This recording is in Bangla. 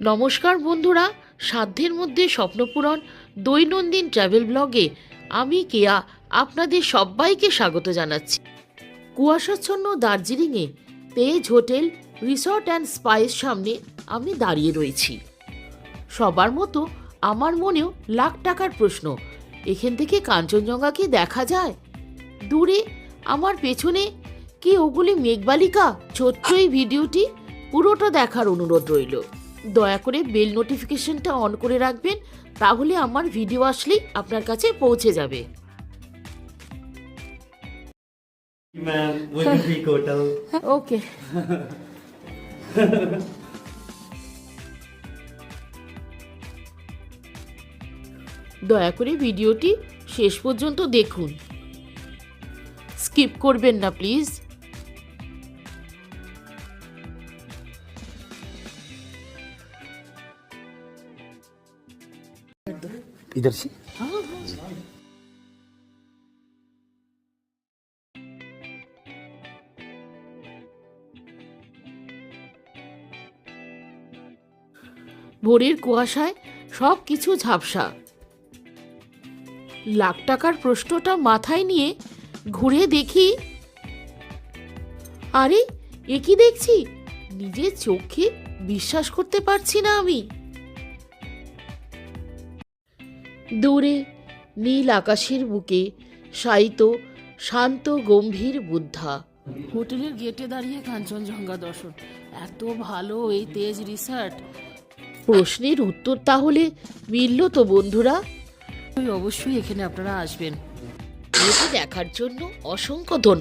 নমস্কার বন্ধুরা, সাধ্যের মধ্যে স্বপ্নপূরণ দৈনন্দিন ট্রাভেল ব্লগে আমি কেয়া আপনাদের সবাইকে স্বাগত জানাচ্ছি। কুয়াশাচ্ছন্ন দার্জিলিংয়ে তেজ হোটেল রিসর্ট অ্যান্ড স্পায়ের সামনে আমি দাঁড়িয়ে রয়েছি। সবার মতো আমার মনেও লাখ টাকার প্রশ্ন, এখান থেকে কাঞ্চনজঙ্ঘা কি দেখা যায়? দূরে আমার পেছনে কি ওগুলি মেঘবালিকা? ছোট্ট এই ভিডিওটি পুরোটা দেখার অনুরোধ রইল। দয়া করে বেল নোটিফিকেশনটা অন করে রাখবেন, তাহলে আমার ভিডিও আসলেই আপনার কাছে পৌঁছে যাবে। Ma'am, with the Peak Hotel. ওকে, দয়া করে ভিডিওটি শেষ পর্যন্ত দেখুন, স্কিপ করবেন না প্লিজ। इधर से ভোরের কুয়াশায় সব কিছু ঝাপসা। লাখ টাকার প্রশ্নটা মাথায় নিয়ে ঘুরে দেখি, আরে এ কি দেখছি? নিজের চোখে বিশ্বাস করতে পারছি না আমি। দূরে নীল আকাশের বুকে শায়িত শান্ত গম্ভীর বুদ্ধা। হোটেলের গেটে দাঁড়িয়ে কাঞ্চনজঙ্ঘা দর্শন, এত ভালো এই তেজ রিসর্ট। প্রশ্নের উত্তর তাহলে মিলল তো বন্ধুরা? অবশ্যই এখানে আপনারা আসবেন। এটি দেখার জন্য অসংখ্য ধন্যবাদ।